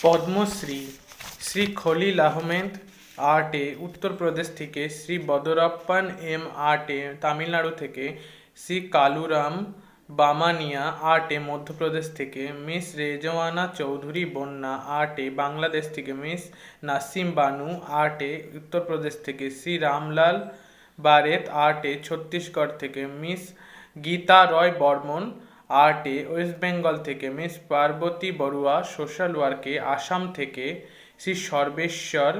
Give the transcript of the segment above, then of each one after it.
পদ্মশ্রী শ্রী খলিল আহমেদ আর্টে উত্তরপ্রদেশ থেকে, শ্রী বদরাপ্পান এম আর্টে তামিলনাড়ু থেকে, শ্রী কালুরাম বামানিয়া আর্টে মধ্যপ্রদেশ থেকে, মিস রেজওয়ানা চৌধুরী বন্যা আর্টে বাংলাদেশ থেকে, মিস নাসিম বানু আর্টে উত্তরপ্রদেশ থেকে, শ্রী রামলাল বারেত আর্টে ছত্তিশগড় থেকে, মিস গীতা রয় বর্মন আর্টে ওয়েস্ট বেঙ্গল থেকে, মিস পার্বতী বড়ুয়া সোশ্যাল ওয়ার্কে আসাম থেকে, শ্রী সর্বেশ্বর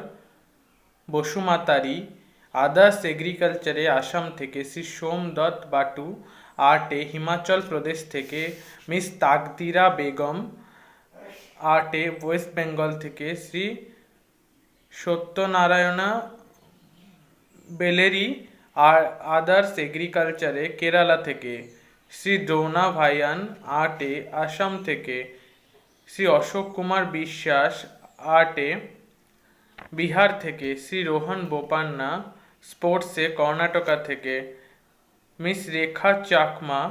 বসুমাতারি আদার্স এগ্রিকালচারে আসাম থেকে, শ্রী সোমদত্ত বাটু আর্টে হিমাচল প্রদেশ থেকে, মিস তাকদিরা বেগম আর্টে ওয়েস্ট বেঙ্গল থেকে, শ্রী সত্যনারায়ণা বেলেরি আদার্স এগ্রিকালচারে কেরালা থেকে, শ্রী দ্রোণা ভাইয়ান আর্টে আসাম থেকে, শ্রী অশোক কুমার বিশ্বাস আর্টে বিহার থেকে, শ্রী রোহন বোপান্না স্পোর্টসে কর্ণাটকা থেকে, মিস রেখা চাকমা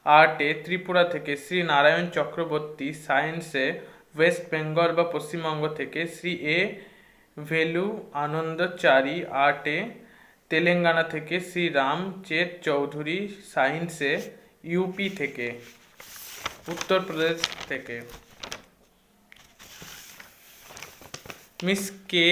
আর্টে ত্রিপুরা থেকে, শ্রী নারায়ণ চক্রবর্তী সায়েন্সে ওয়েস্ট বেঙ্গল বা পশ্চিমবঙ্গ থেকে, শ্রী এ ভেলু আনন্দচারী আর্টে তেলেঙ্গানা থেকে, শ্রী রামচেত চৌধুরী সায়েন্সে ইউপি থেকে উত্তরপ্রদেশ থেকে, মিস কে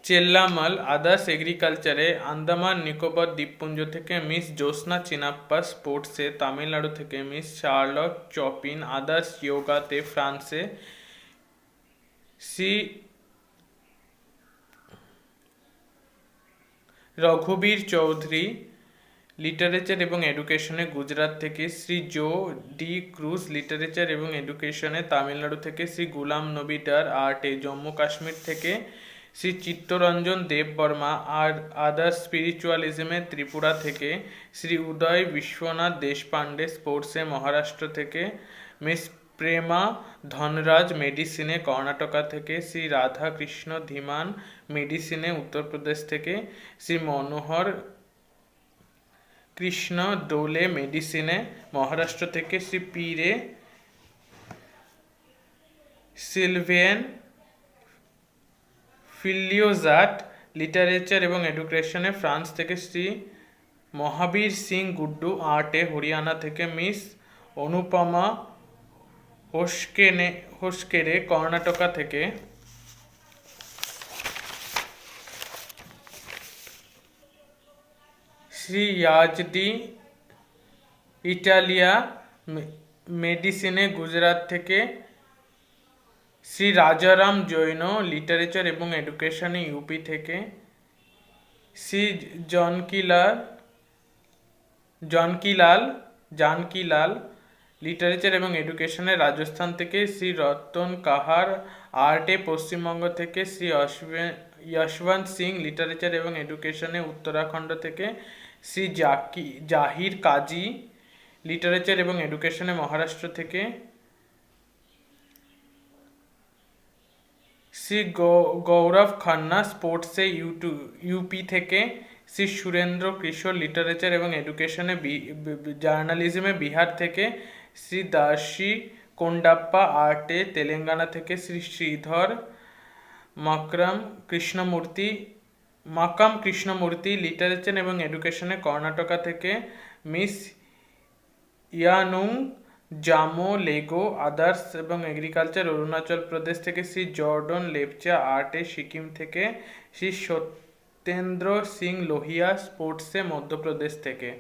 চেল্লামাল আদার্স এগ্রিকালচারে আন্দামান নিকোবর দ্বীপপুঞ্জ থেকে, মিস জ্যোৎস্না চিনাপ্পা স্পোর্টসে তামিলনাড়ু থেকে, মিস শার্লট চপিন আদার্স যোগাতে ফ্রান্সে, শ্রী রঘুবীর চৌধুরী লিটারেচার এবং এডুকেশনে গুজরাট থেকে, শ্রী জো ডি ক্রুজ লিটারেচার এবং এডুকেশনে তামিলনাড়ু থেকে, শ্রী গুলাম নবী ডার আর্টে জম্মু কাশ্মীর থেকে, শ্রী চিত্তরঞ্জন দেব বর্মা আদার্স স্পিরিচুয়ালিজমে ত্রিপুরা থেকে, শ্রী উদয় বিশ্বনাথ দেশপান্ডে স্পোর্টসে মহারাষ্ট্র থেকে, মিস প্রেমা ধনরাজ মেডিসিনে কর্ণাটকা থেকে, শ্রী রাধা কৃষ্ণ ধীমান মেডিসিনে উত্তরপ্রদেশ থেকে, শ্রী মনোহর কৃষ্ণ ডোলে মেডিসিনে মহারাষ্ট্র থেকে, শ্রী পীরে সিলভিয়েন ফিলিওজাট লিটারেচার এবং এডুকেশনে ফ্রান্স থেকে, শ্রী মহাবীর সিং গুড্ডু আর্টে হরিয়ানা থেকে, মিস অনুপমা হোস্কেরে কর্ণাটকা থেকে, শ্রী ইয়াজদি ইটালিয়া মেডিসিনে গুজরাট থেকে, শ্রী রাজারাম জৈন লিটারেচার এবং এডুকেশনে ইউপি থেকে, শ্রী জানকিলাল লিটারেচার এবং এডুকেশনে রাজস্থান থেকে, শ্রী রতন কাহার আর্টে পশ্চিমবঙ্গ থেকে, শ্রী যশবন্ত সিং লিটারেচার এবং এডুকেশনে উত্তরাখণ্ড থেকে, শ্রী জাহির কাজী লিটারেচার এবং এডুকেশনে মহারাষ্ট্র থেকে, শ্রী গৌরব খান্না স্পোর্টসে ইউপি থেকে, শ্রী সুরেন্দ্র কিশোর লিটারেচার এবং এডুকেশনে জার্নালিজমে বিহার থেকে, শ্রী দাসী কোন্ডাপ্পা আর্টে তেলেঙ্গানা থেকে, শ্রী শ্রীধর মাকাম কৃষ্ণমূর্তি লিটারেচার এবং এডুকেশনে কর্ণাটকা থেকে, মিস ইয়ানুং জামো লেগো আদার্স এবং এগ্রিকালচার অরুণাচল প্রদেশ থেকে, শ্রী জর্ডন লেপচা আর্টে সিকিম থেকে, শ্রী সত্যেন্দ্র সিং লোহিয়া স্পোর্টসে মধ্যপ্রদেশ থেকে।